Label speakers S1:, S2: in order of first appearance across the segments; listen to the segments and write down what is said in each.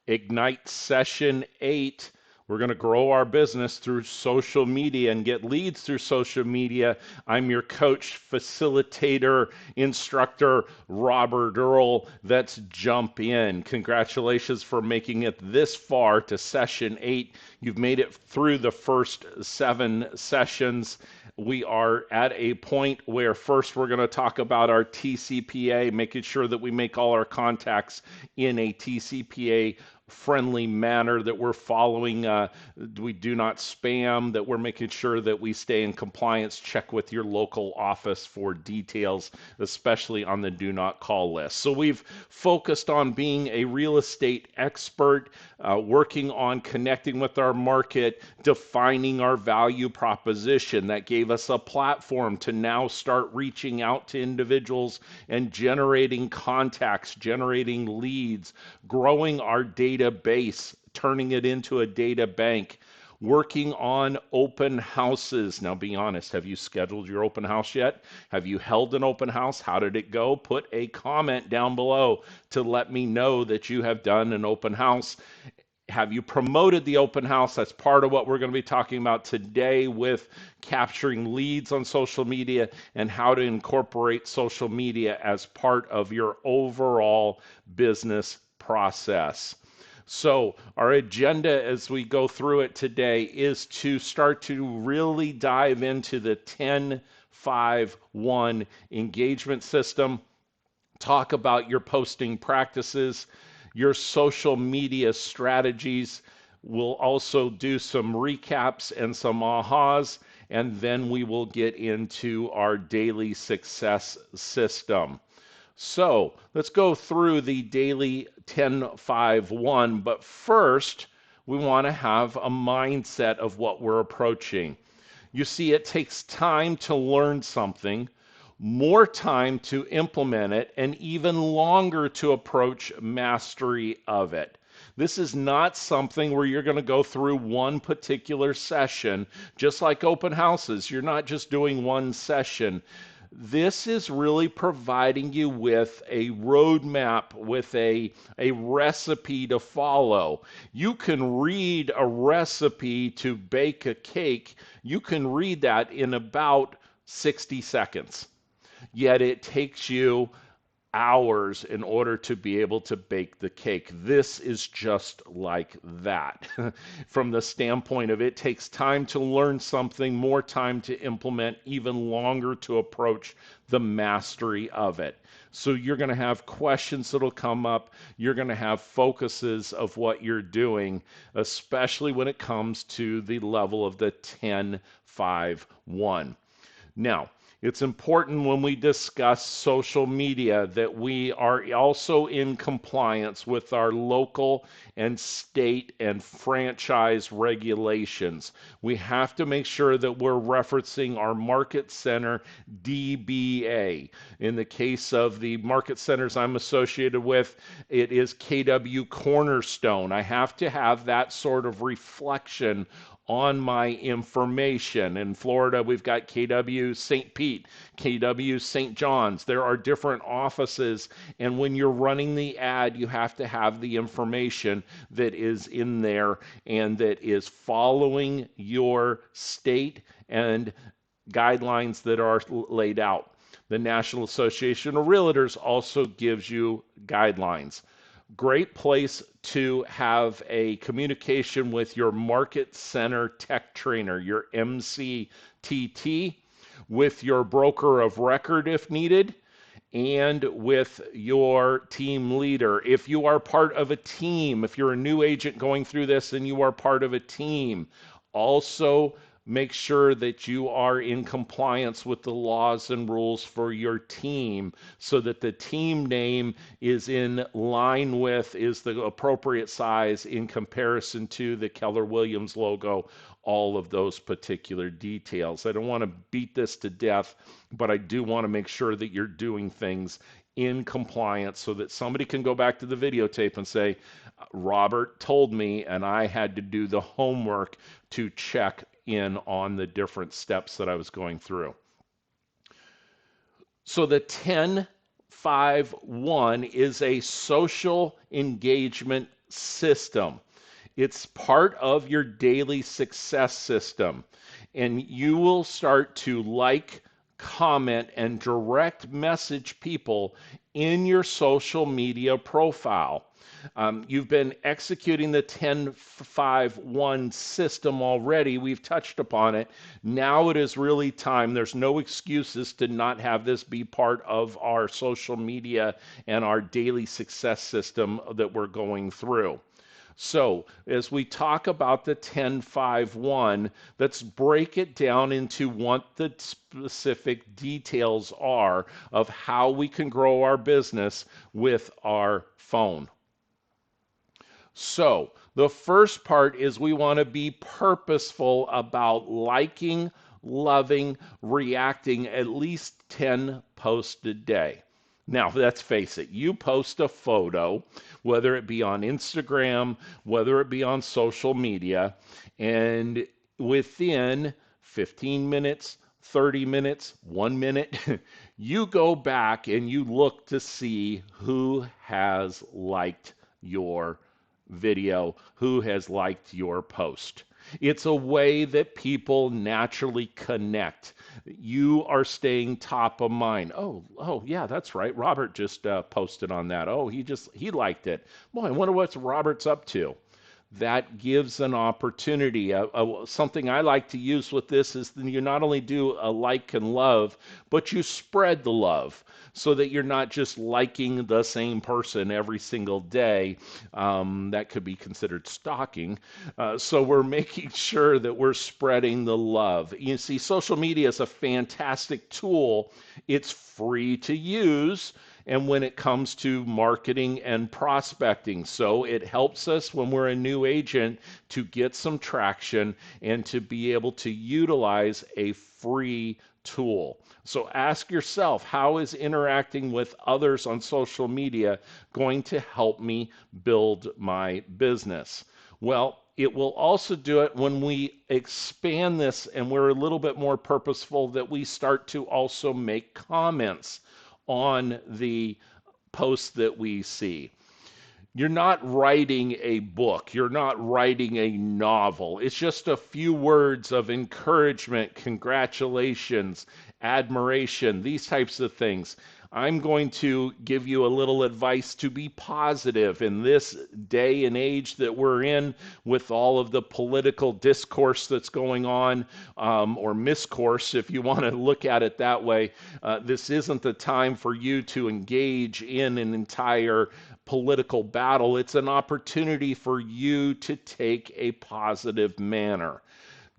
S1: Ignite Session 8. We're going to grow our business through social media and get leads through social media. I'm your coach, facilitator, instructor, Robert Earl. Let's jump in. Congratulations for making it this far to Session 8. You've made it through the first 7 sessions. We are at a point where first we're going to talk about our TCPA, making sure that we make all our contacts in a TCPA friendly manner, that we're following, we do not spam, that we're making sure that we stay in compliance. Check with your local office for details, especially on the do not call list. So we've focused on being a real estate expert, working on connecting with our market, defining our value proposition. That gave us a platform to now start reaching out to individuals and generating contacts, generating leads, growing our database, turning it into a data bank, working on open houses. Now, be honest, have you scheduled your open house yet? Have you held an open house? How did it go? Put a comment down below to let me know that you have done an open house. Have you promoted the open house? That's part of what we're going to be talking about today with capturing leads on social media and how to incorporate social media as part of your overall business process. So our agenda as we go through it today is to start to really dive into the 10-5-1 engagement system, talk about your posting practices, your social media strategies. We'll also do some recaps and some ahas, and then we will get into our daily success system. So let's go through the daily 10-5-1, but first we want to have a mindset of what we're approaching. You see, it takes time to learn something, more time to implement it, and even longer to approach mastery of it. This is not something where you're going to go through one particular session, just like open houses. You're not just doing one session. This is really providing you with a roadmap, with a recipe to follow. You can read a recipe to bake a cake. You can read that in about 60 seconds. Yet it takes you hours in order to be able to bake the cake. This is just like that. From the standpoint of it takes time to learn something, more time to implement, even longer to approach the mastery of it. So you're going to have questions that'll come up. You're going to have focuses of what you're doing, especially when it comes to the level of the 10-5-1. Now, it's important when we discuss social media that we are also in compliance with our local and state and franchise regulations. We have to make sure that we're referencing our market center DBA. In the case of the market centers I'm associated with, it is KW Cornerstone. I have to have that sort of reflection on my information. In Florida, we've got KW St. Pete, KW St. John's. There are different offices, and when you're running the ad, you have to have the information that is in there and that is following your state and guidelines that are laid out. The National Association of Realtors also gives you guidelines. Great place to have a communication with your market center tech trainer, your MCTT, with your broker of record if needed, and with your team leader. If you are part of a team, if you're a new agent going through this and you are part of a team, also make sure that you are in compliance with the laws and rules for your team so that the team name is in line with, is the appropriate size in comparison to the Keller Williams logo, all of those particular details. I don't want to beat this to death, but I do want to make sure that you're doing things in compliance so that somebody can go back to the videotape and say, Robert told me, and I had to do the homework to check in on the different steps that I was going through. So the 10-5-1 is a social engagement system. It's part of your daily success system. And you will start to like, comment, and direct message people in your social media profile. You've been executing the 10-5-1 system already. We've touched upon it. Now it is really time. There's no excuses to not have this be part of our social media and our daily success system that we're going through. So, as we talk about the 10-5-1, let's break it down into what the specific details are of how we can grow our business with our phone. So, the first part is we want to be purposeful about liking, loving, reacting at least 10 posts a day. Now, let's face it, you post a photo, whether it be on Instagram, whether it be on social media, and within 15 minutes, 30 minutes, 1 minute, you go back and you look to see who has liked your video, who has liked your post. It's a way that people naturally connect. You are staying top of mind. Oh, yeah, that's right. Robert just posted on that. Oh, he liked it. Boy, I wonder what Robert's up to. That gives an opportunity. Something I like to use with this is that you not only do a like and love, but you spread the love so that you're not just liking the same person every single day. That could be considered stalking. So we're making sure that we're spreading the love. You see, social media is a fantastic tool. It's free to use and when it comes to marketing and prospecting. So it helps us when we're a new agent to get some traction and to be able to utilize a free tool. So ask yourself, how is interacting with others on social media going to help me build my business? Well, it will also do it when we expand this and we're a little bit more purposeful that we start to also make comments on the posts that we see. You're not writing a book. You're not writing a novel. It's just a few words of encouragement, congratulations, admiration, these types of things. I'm going to give you a little advice to be positive in this day and age that we're in with all of the political discourse that's going on, or miscourse, if you want to look at it that way. This isn't the time for you to engage in an entire political battle. It's an opportunity for you to take a positive manner.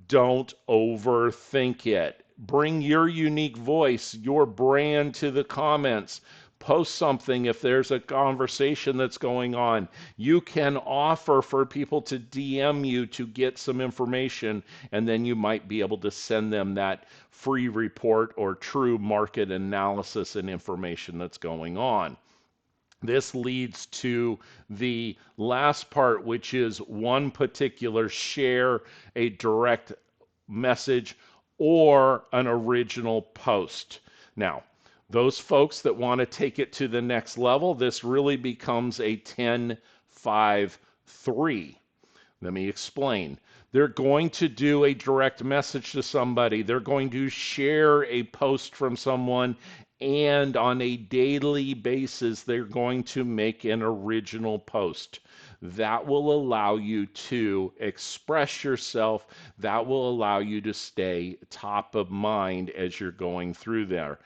S1: Don't overthink it. Bring your unique voice, your brand to the comments. Post something if there's a conversation that's going on. You can offer for people to DM you to get some information, and then you might be able to send them that free report or true market analysis and information that's going on. This leads to the last part, which is one particular share, a direct message, or an original post. Now, those folks that want to take it to the next level, this really becomes a 10-5-3. Let me explain. They're going to do a direct message to somebody. They're going to share a post from someone, and on a daily basis, they're going to make an original post. That will allow you to express yourself. That will allow you to stay top of mind as you're going through there.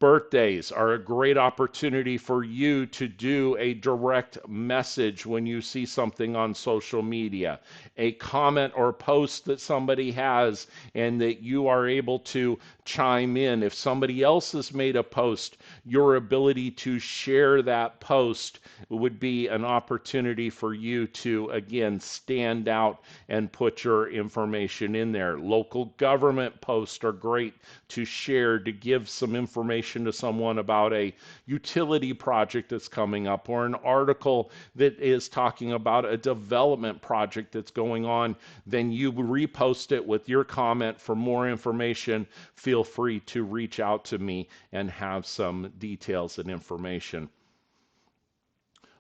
S1: Birthdays are a great opportunity for you to do a direct message when you see something on social media, a comment or post that somebody has, and that you are able to chime in. If somebody else has made a post, your ability to share that post would be an opportunity for you to, again, stand out and put your information in there. Local government posts are great to share, to give some information to someone about a utility project that's coming up, or an article that is talking about a development project that's going on. Then you repost it with your comment. For more information, feel free to reach out to me and have some details and information.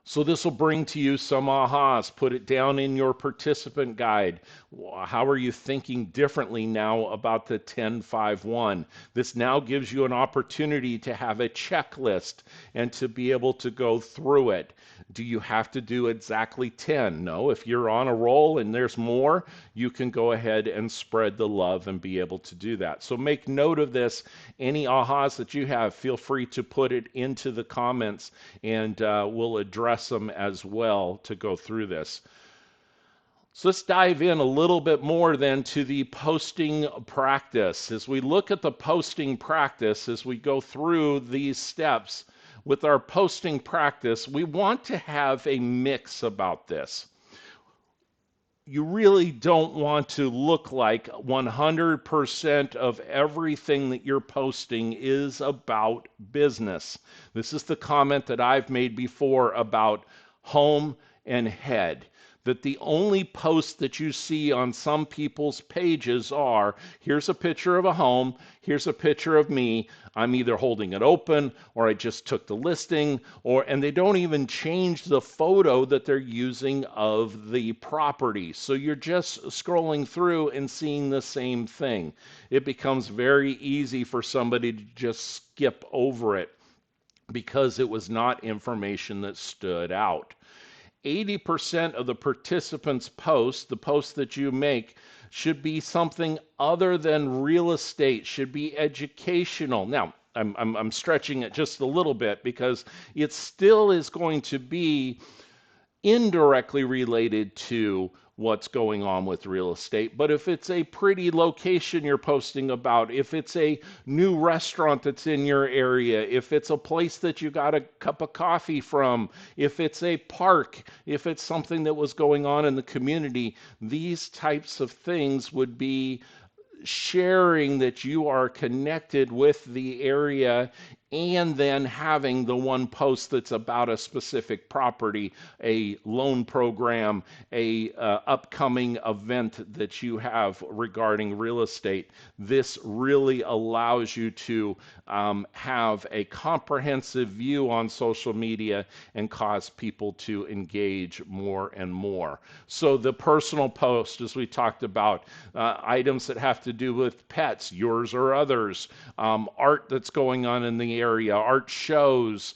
S1: So this will bring to you some ahas. Put it down in your participant guide. How are you thinking differently now about the 10-5-1? This now gives you an opportunity to have a checklist and to be able to go through it. Do you have to do exactly 10? No, if you're on a roll and there's more, you can go ahead and spread the love and be able to do that. So make note of this. Any ahas that you have, feel free to put it into the comments, and we'll address them as well to go through this. So let's dive in a little bit more then to the posting practice. As we look at the posting practice, as we go through these steps with our posting practice, we want to have a mix about this. You really don't want to look like 100% of everything that you're posting is about business. This is the comment that I've made before about home and head. That the only posts that you see on some people's pages are, here's a picture of a home, here's a picture of me, I'm either holding it open or I just took the listing, and they don't even change the photo that they're using of the property. So you're just scrolling through and seeing the same thing. It becomes very easy for somebody to just skip over it because it was not information that stood out. 80% of the participants' posts, the posts that you make, should be something other than real estate, should be educational. Now, I'm stretching it just a little bit because it still is going to be indirectly related to what's going on with real estate. But if it's a pretty location you're posting about, if it's a new restaurant that's in your area, if it's a place that you got a cup of coffee from, if it's a park, if it's something that was going on in the community, these types of things would be sharing that you are connected with the area, and then having the one post that's about a specific property, a loan program, a upcoming event that you have regarding real estate. This really allows you to have a comprehensive view on social media and cause people to engage more and more. So the personal post, as we talked about, items that have to do with pets, yours or others, art that's going on in the area, art shows,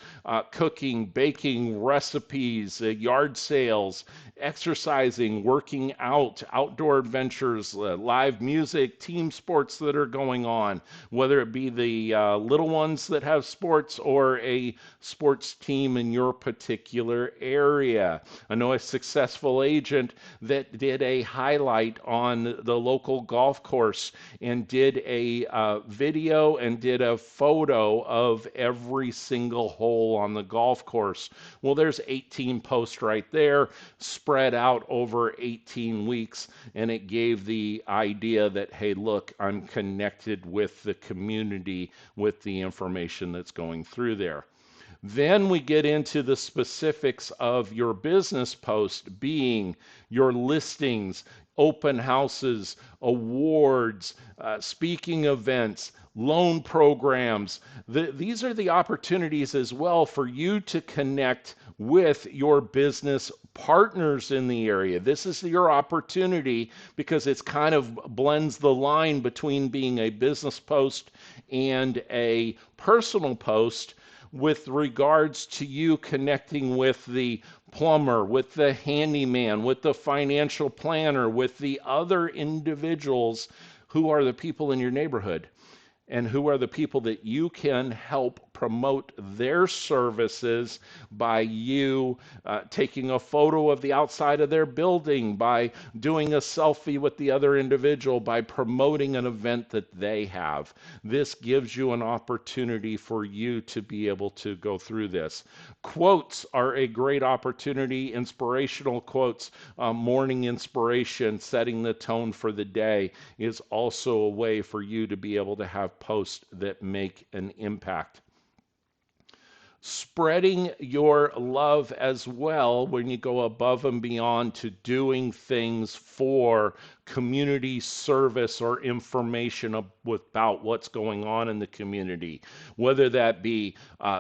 S1: cooking, baking, recipes, yard sales, exercising, working out, outdoor adventures, live music, team sports that are going on, whether it be the little ones that have sports or a sports team in your particular area. I know a successful agent that did a highlight on the local golf course and did a video and did a photo of every single hole on the golf course. Well, there's 18 posts right there spread out over 18 weeks, and it gave the idea that, hey, look, I'm connected with the community with the information that's going through there. Then we get into the specifics of your business post being your listings, open houses, awards, speaking events, loan programs. These are the opportunities as well for you to connect with your business partners in the area. This is your opportunity because it's kind of blends the line between being a business post and a personal post with regards to you connecting with the plumber, with the handyman, with the financial planner, with the other individuals who are the people in your neighborhood and who are the people that you can help promote their services by you taking a photo of the outside of their building, by doing a selfie with the other individual, by promoting an event that they have. This gives you an opportunity for you to be able to go through this. Quotes are a great opportunity, inspirational quotes, morning inspiration, setting the tone for the day is also a way for you to be able to have posts that make an impact. Spreading your love as well when you go above and beyond to doing things for community service or information about what's going on in the community, whether that be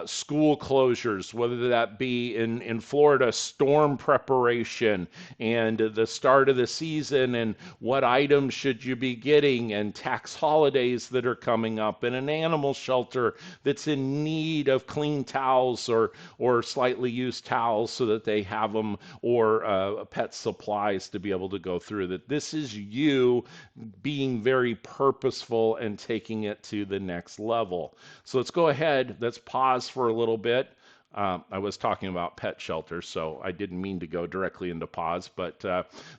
S1: school closures, whether that be in Florida, storm preparation and the start of the season and what items should you be getting and tax holidays that are coming up and an animal shelter that's in need of clean towels or slightly used towels so that they have them or pet supplies to be able to go through that. This is you being very purposeful and taking it to the next level. So let's go ahead, let's pause for a little bit. I was talking about pet shelters, so I didn't mean to go directly into pause, but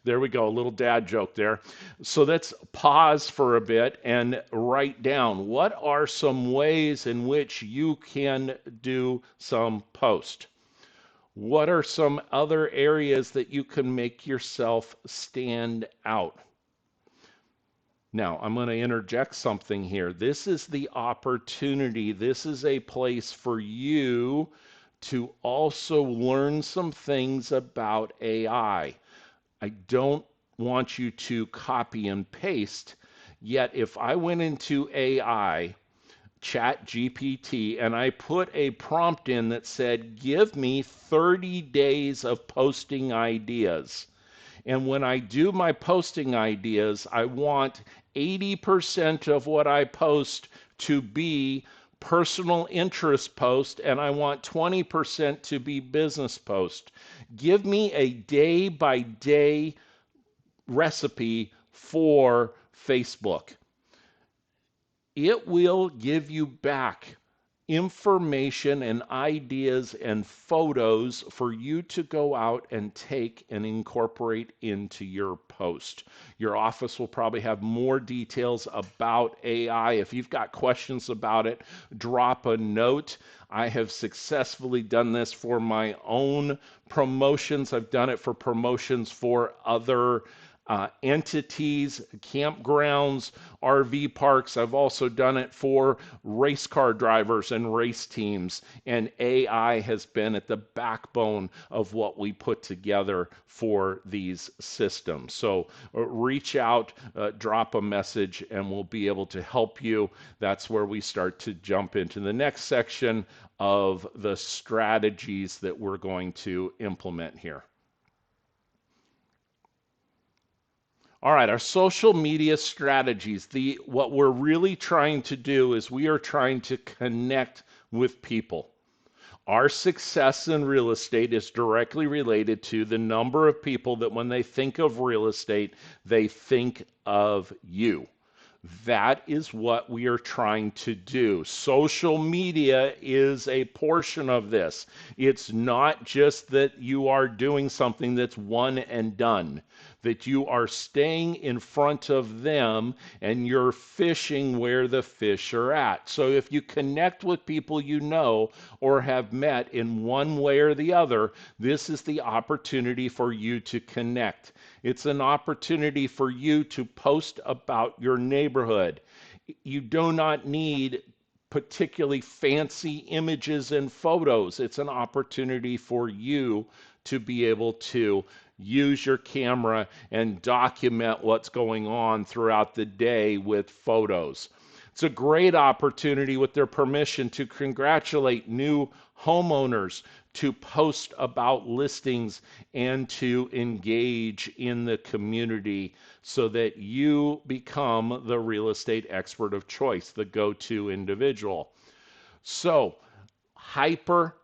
S1: there we go, a little dad joke there. So let's pause for a bit and write down what are some ways in which you can do some post. What are some other areas that you can make yourself stand out? Now, I'm going to interject something here. This is the opportunity. This is a place for you to also learn some things about AI. I don't want you to copy and paste. Yet, if I went into AI, ChatGPT, and I put a prompt in that said, give me 30 days of posting ideas. And when I do my posting ideas, I want 80% of what I post to be personal interest post, and I want 20% to be business post. Give me a day by day recipe for Facebook. It will give you back information and ideas and photos for you to go out and take and incorporate into your post. Your office will probably have more details about AI. If you've got questions about it, drop a note. I have successfully done this for my own promotions. I've done it for promotions for other entities, campgrounds, RV parks. I've also done it for race car drivers and race teams. And AI has been at the backbone of what we put together for these systems. So reach out, drop a message, and we'll be able to help you. That's where we start to jump into the next section of the strategies that we're going to implement here. All right, our social media strategies. What we're really trying to do is we are trying to connect with people. Our success in real estate is directly related to the number of people that when they think of real estate, they think of you. That is what we are trying to do. Social media is a portion of this. It's not just that you are doing something that's one and done, that you are staying in front of them and you're fishing where the fish are at. So if you connect with people you know or have met in one way or the other, this is the opportunity for you to connect. It's an opportunity for you to post about your neighborhood. You do not need particularly fancy images and photos. It's an opportunity for you to be able to use your camera and document what's going on throughout the day with photos. It's a great opportunity with their permission to congratulate new homeowners, to post about listings, and to engage in the community so that you become the real estate expert of choice, the go-to individual. So, hyper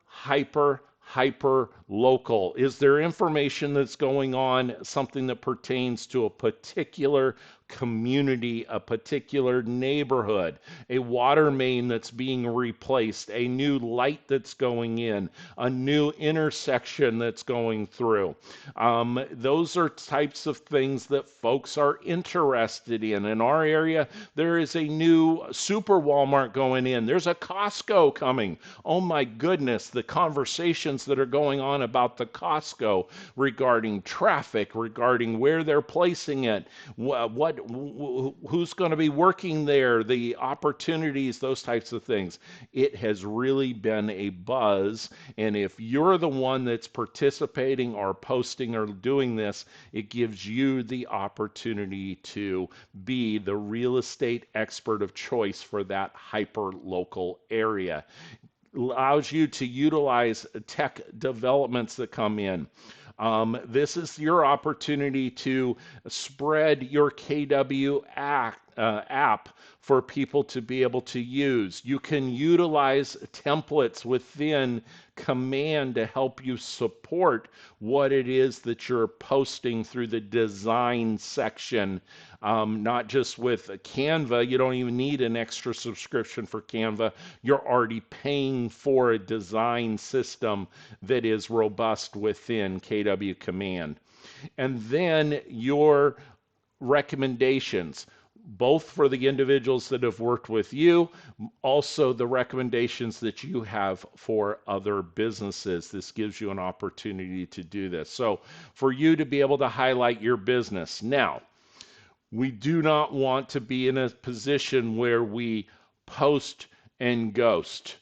S1: local. Is there information that's going on, something that pertains to a particular community, a particular neighborhood, a water main that's being replaced, a new light that's going in, a new intersection that's going through? Those are types of things that folks are interested in. In our area, there is a new super Walmart going in. There's a Costco coming. Oh my goodness, the conversations that are going on about the Costco regarding traffic, regarding where they're placing it, what who's going to be working there, the opportunities, those types of things. It has really been a buzz. And if you're the one that's participating or posting or doing this, it gives you the opportunity to be the real estate expert of choice for that hyper local area. Allows you to utilize tech developments that come in. This is your opportunity to spread your KW app for people to be able to use. You can utilize templates within Command to help you support what it is that you're posting through the design section. Not just with Canva, you don't even need an extra subscription for Canva. You're already paying for a design system that is robust within KW Command. And then your recommendations, both for the individuals that have worked with you, also the recommendations that you have for other businesses. This gives you an opportunity to do this. So for you to be able to highlight your business. Now, we do not want to be in a position where we post and ghost.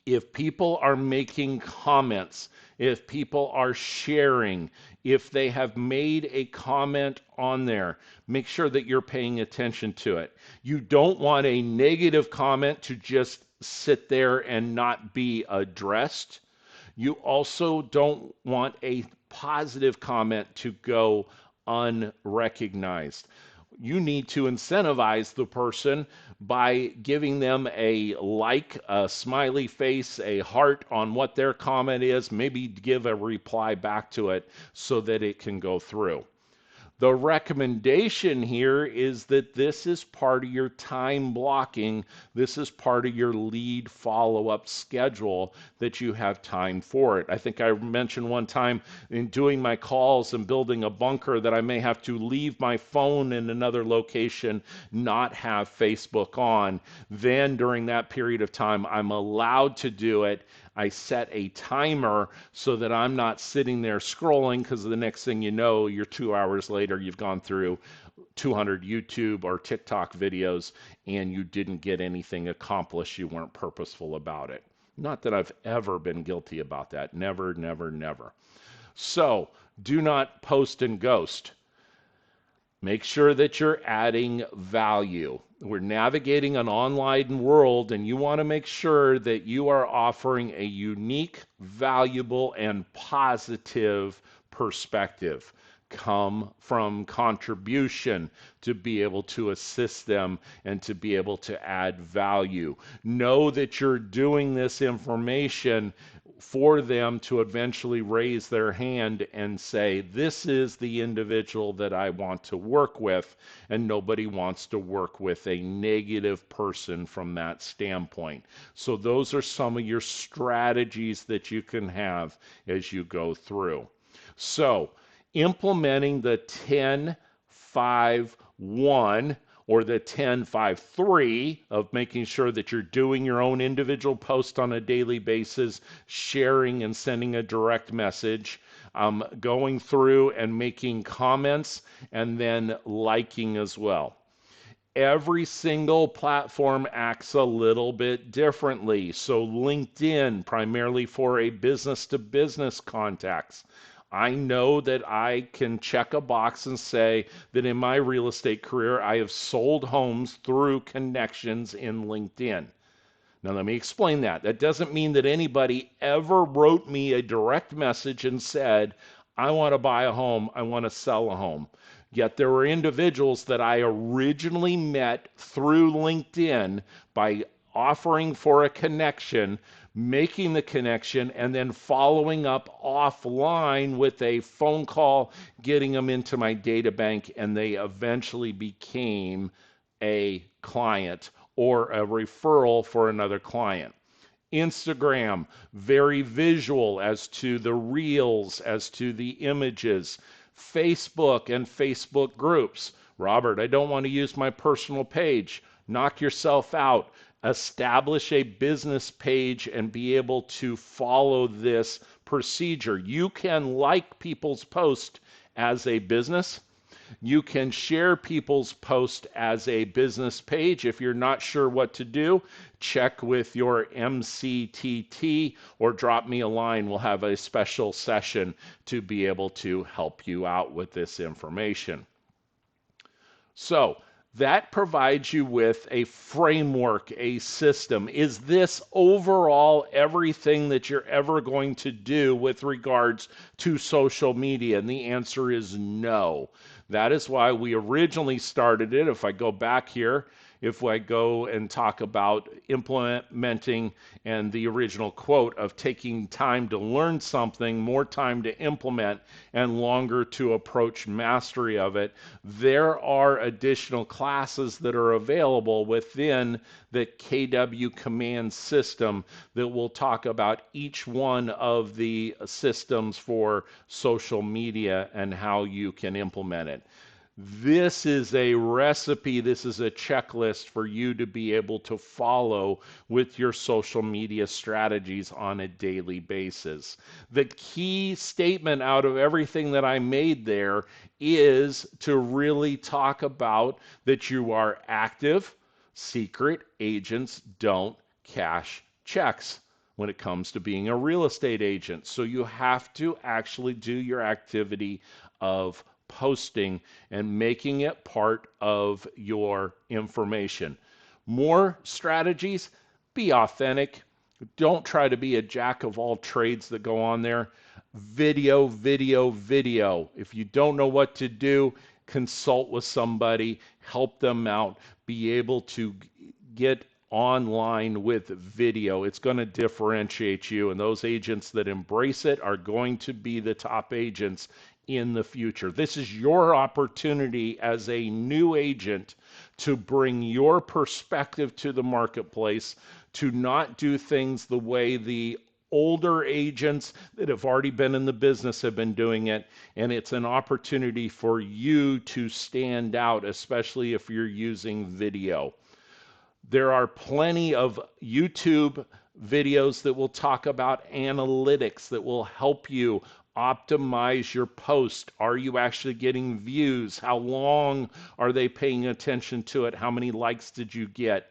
S1: If people are making comments, if people are sharing, if they have made a comment on there, make sure that you're paying attention to it. You don't want a negative comment to just sit there and not be addressed. You also don't want a positive comment to go unrecognized. You need to incentivize the person by giving them a like, a smiley face, a heart on what their comment is, maybe give a reply back to it so that it can go through. The recommendation here is that this is part of your time blocking. This is part of your lead follow-up schedule that you have time for it. I think I mentioned one time in doing my calls and building a bunker that I may have to leave my phone in another location, not have Facebook on. Then during that period of time, I'm allowed to do it. I set a timer so that I'm not sitting there scrolling, because the next thing you know, you're 2 hours later, you've gone through 200 YouTube or TikTok videos and you didn't get anything accomplished. You weren't purposeful about it. Not that I've ever been guilty about that. Never, never, never. So do not post and ghost. Make sure that you're adding value. We're navigating an online world, and you want to make sure that you are offering a unique, valuable, and positive perspective. Come from contribution to be able to assist them and to be able to add value. Know that you're doing this information for them to eventually raise their hand and say, this is the individual that I want to work with, and nobody wants to work with a negative person from that standpoint. So those are some of your strategies that you can have as you go through. So implementing the 10-5-1 or the 10-5-3 of making sure that you're doing your own individual post on a daily basis, sharing and sending a direct message, going through and making comments, and then liking as well. Every single platform acts a little bit differently. So LinkedIn, primarily for a business-to-business contacts. I know that I can check a box and say that in my real estate career, I have sold homes through connections in LinkedIn. Now, let me explain that. That doesn't mean that anybody ever wrote me a direct message and said, I want to buy a home, I want to sell a home. Yet there were individuals that I originally met through LinkedIn by offering for a connection, making the connection, and then following up offline with a phone call, getting them into my data bank, and they eventually became a client or a referral for another client. Instagram, very visual as to the reels, as to the images. Facebook and Facebook groups. Robert, I don't want to use my personal page. Knock yourself out. Establish a business page and be able to follow this procedure. You can like people's posts as a business, You can share people's post as a business page. If you're not sure what to do, check with your MCTT or drop me a line. We'll have a special session to be able to help you out with this information. So that provides you with a framework, a system. Is this overall everything that you're ever going to do with regards to social media? And the answer is no. That is why we originally started it. If I go back here, if I go and talk about implementing and the original quote of taking time to learn something, more time to implement, and longer to approach mastery of it, there are additional classes that are available within the KW command system that will talk about each one of the systems for social media and how you can implement it. This is a recipe, this is a checklist for you to be able to follow with your social media strategies on a daily basis. The key statement out of everything that I made there is to really talk about that you are active. Secret agents don't cash checks when it comes to being a real estate agent. So you have to actually do your activity of posting and making it part of your information. More strategies, be authentic. Don't try to be a jack of all trades that go on there. Video, video, video. If you don't know what to do, consult with somebody, help them out, be able to get online with video. It's going to differentiate you, and those agents that embrace it are going to be the top agents in the future. This is your opportunity as a new agent to bring your perspective to the marketplace, to not do things the way the older agents that have already been in the business have been doing it. And it's an opportunity for you to stand out, especially if you're using video. There are plenty of YouTube videos that will talk about analytics that will help you optimize your post. Are you actually getting views? How long are they paying attention to it? How many likes did you get?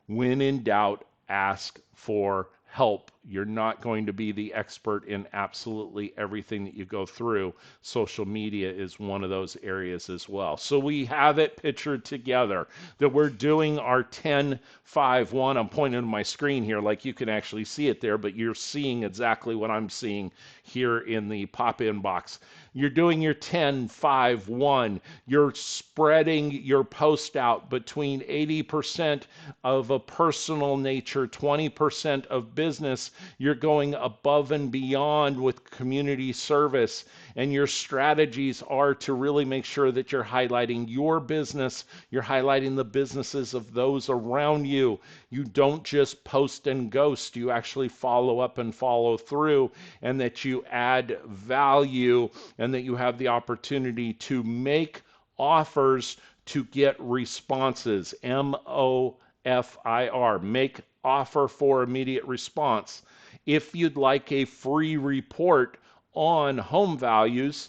S1: When in doubt, ask for help. You're not going to be the expert in absolutely everything that you go through. Social media is one of those areas as well. So we have it pictured together that we're doing our 10-5-1. I'm pointing to my screen here like you can actually see it there, but you're seeing exactly what I'm seeing here in the pop-in box. You're doing your 10-5-1. You're spreading your post out between 80% of a personal nature, 20% of business. You're going above and beyond with community service, and your strategies are to really make sure that you're highlighting your business, you're highlighting the businesses of those around you. You don't just post and ghost, you actually follow up and follow through, and that you add value, and that you have the opportunity to make offers to get responses. MOFIR, make offer for immediate response. If you'd like a free report on home values,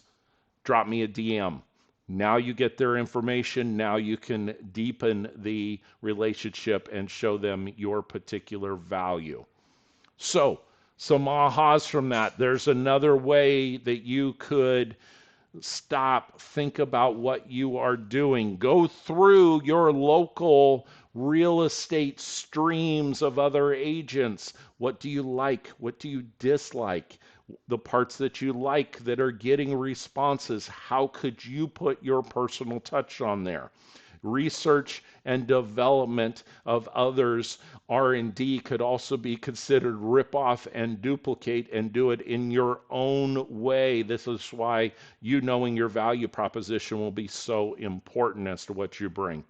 S1: drop me a DM. Now you get their information. Now you can deepen the relationship and show them your particular value. So, some ahas from that. There's another way that you could stop, think about what you are doing. Go through your local real estate streams of other agents. What do you like? What do you dislike? The parts that you like that are getting responses, how could you put your personal touch on there? Research and development of others, R&D, could also be considered rip off and duplicate and do it in your own way. This is why you knowing your value proposition will be so important as to what you bring.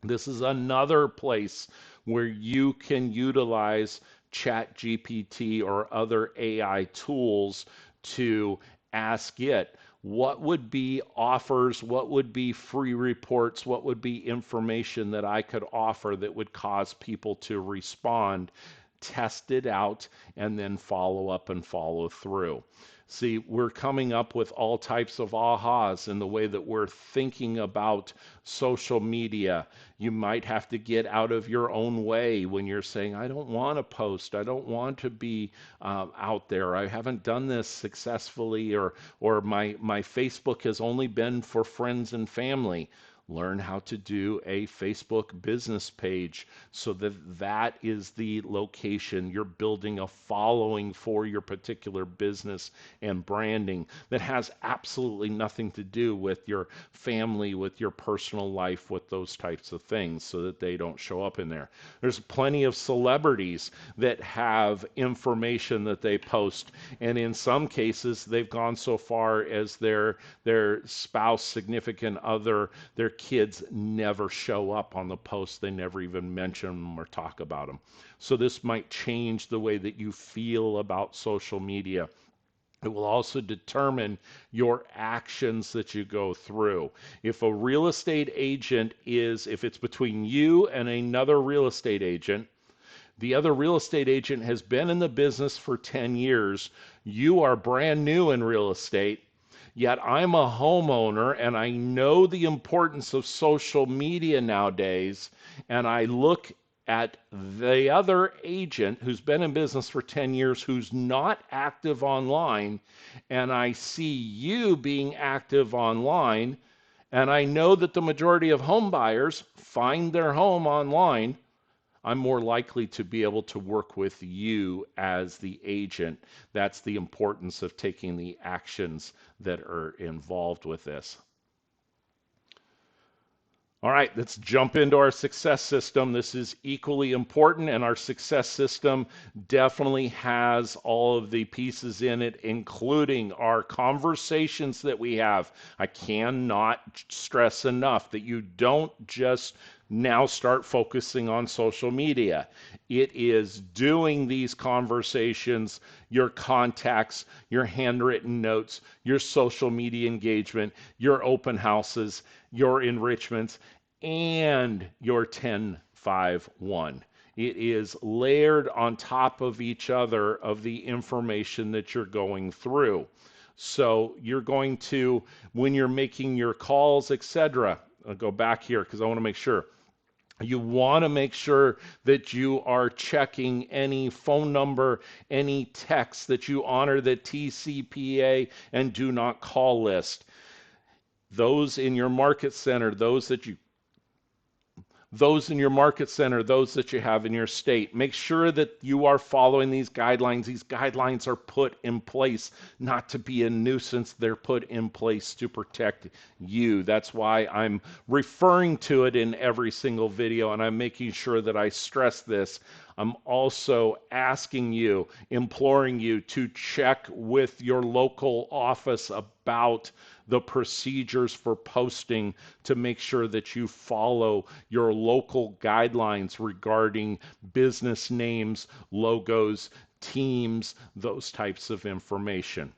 S1: This is another place where you can utilize ChatGPT or other AI tools to ask it, what would be offers, what would be free reports, what would be information that I could offer that would cause people to respond. test it out, and then follow up and follow through. See, we're coming up with all types of ahas in the way that we're thinking about social media. You might have to get out of your own way when you're saying, I don't want to post, I don't want to be out there, I haven't done this successfully, or my Facebook has only been for friends and family. Learn how to do a Facebook business page so that that is the location. You're building a following for your particular business and branding that has absolutely nothing to do with your family, with your personal life, with those types of things, so that they don't show up in there. There's plenty of celebrities that have information that they post, and in some cases they've gone so far as their spouse, significant other, their kids never show up on the post. They never even mention them or talk about them. So this might change the way that you feel about social media. It will also determine your actions that you go through. If a real estate agent if it's between you and another real estate agent, the other real estate agent has been in the business for 10 years, you are brand new in real estate, yet I'm a homeowner and I know the importance of social media nowadays, and I look at the other agent who's been in business for 10 years who's not active online, and I see you being active online, and I know that the majority of home buyers find their home online. I'm more likely to be able to work with you as the agent. That's the importance of taking the actions that are involved with this. All right, let's jump into our success system. This is equally important, and our success system definitely has all of the pieces in it, including our conversations that we have. I cannot stress enough that you don't just now start focusing on social media. It is doing these conversations, your contacts, your handwritten notes, your social media engagement, your open houses, your enrichments, and your 10-5-1. It is layered on top of each other of the information that you're going through. So you're going to, when you're making your calls, etc., I'll go back here because I want to make sure. You want to make sure that you are checking any phone number, any text, that you honor the TCPA and do not call list. Those in your market center, those in your market center, those that you have in your state. Make sure that you are following these guidelines. These guidelines are put in place not to be a nuisance. They're put in place to protect you. That's why I'm referring to it in every single video, and I'm making sure that I stress this. I'm also asking you, imploring you to check with your local office about the procedures for posting to make sure that you follow your local guidelines regarding business names, logos, teams, those types of information.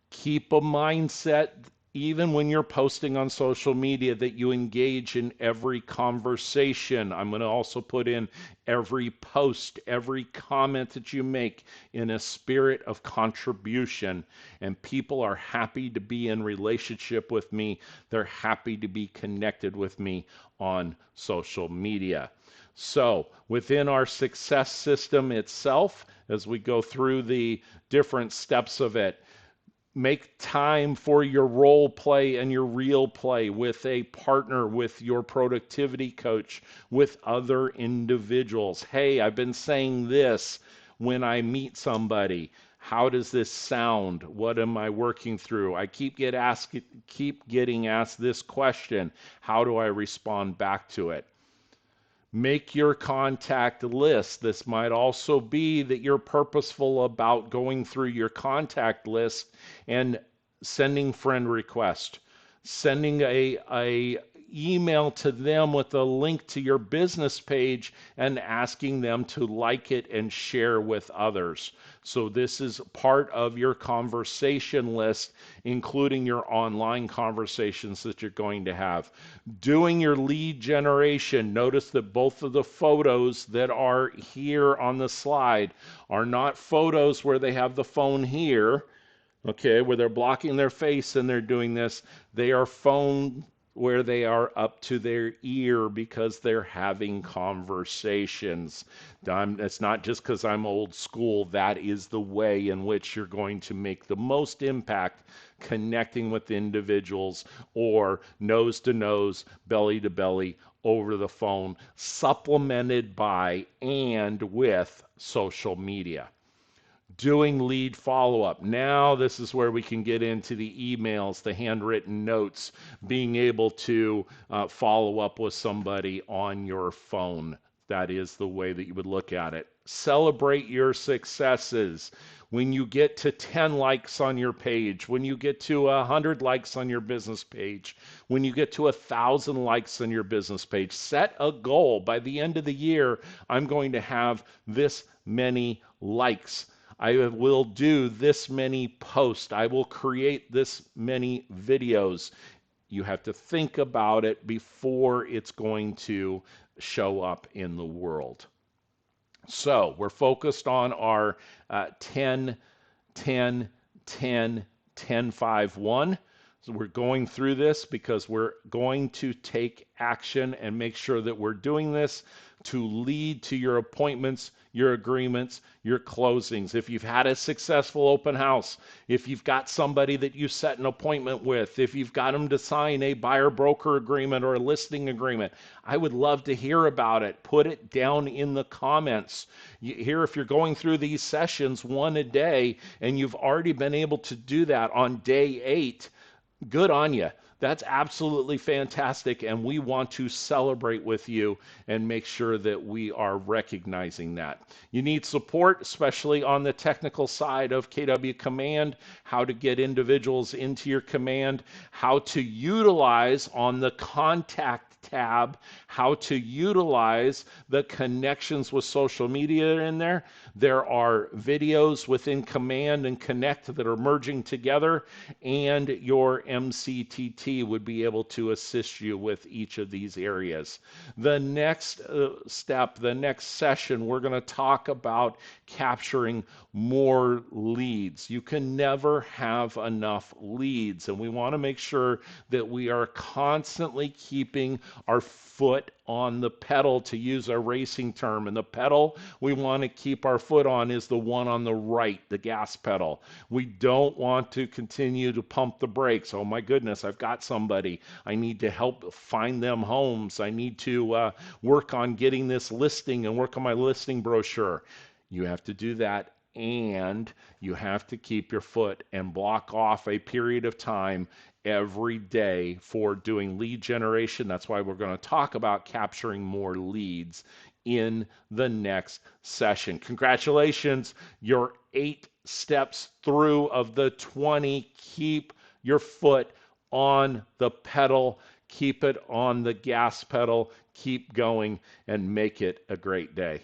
S1: Keep a mindset, even when you're posting on social media, that you engage in every conversation. I'm going to also put in every post, every comment that you make in a spirit of contribution. And people are happy to be in relationship with me. They're happy to be connected with me on social media. So within our success system itself, as we go through the different steps of it, make time for your role play and your real play with a partner, with your productivity coach, with other individuals. Hey, I've been saying this when I meet somebody. How does this sound? What am I working through? I keep getting asked this question. How do I respond back to it? Make your contact list. This might also be that you're purposeful about going through your contact list and sending friend requests, sending a email to them with a link to your business page and asking them to like it and share with others. So this is part of your conversation list, including your online conversations that you're going to have. Doing your lead generation, notice that both of the photos that are here on the slide are not photos where they have the phone here, okay, where they're blocking their face and they're doing this. They are phone where they are up to their ear because they're having conversations. It's not just because I'm old school. That is the way in which you're going to make the most impact connecting with individuals, or nose to nose, belly to belly, over the phone, supplemented by and with social media. Doing lead follow-up. Now this is where we can get into the emails, the handwritten notes, being able to follow up with somebody on your phone. That is the way that you would look at it. Celebrate your successes. When you get to 10 likes on your page, when you get to 100 likes on your business page, when you get to 1,000 likes on your business page, set a goal. By the end of the year, I'm going to have this many likes. I will do this many posts. I will create this many videos. You have to think about it before it's going to show up in the world. So we're focused on our 10, 10, 10, 10, 5, 1. So we're going through this because we're going to take action and make sure that we're doing this to lead to your appointments, your agreements, your closings. If you've had a successful open house, if you've got somebody that you set an appointment with, if you've got them to sign a buyer broker agreement or a listing agreement, I would love to hear about it. Put it down in the comments. Here, if you're going through these sessions one a day and you've already been able to do that on day 8, good on you. That's absolutely fantastic, and we want to celebrate with you and make sure that we are recognizing that. You need support, especially on the technical side of KW Command, how to get individuals into your command, how to utilize on the contact tab, how to utilize the connections with social media in there. There are videos within Command and Connect that are merging together, and your MCTT would be able to assist you with each of these areas. The next step, the next session, we're going to talk about capturing more leads. You can never have enough leads, and we want to make sure that we are constantly keeping our foot on the pedal, to use a racing term. And the pedal we want to keep our foot on is the one on the right, the gas pedal. We don't want to continue to pump the brakes. Oh my goodness, I've got somebody. I need to help find them homes. I need to work on getting this listing and work on my listing brochure. You have to do that, and you have to keep your foot and block off a period of time every day for doing lead generation. That's why we're going to talk about capturing more leads in the next session. Congratulations, you're 8 steps through of the 20. Keep your foot on the pedal, keep it on the gas pedal, keep going, and make it a great day.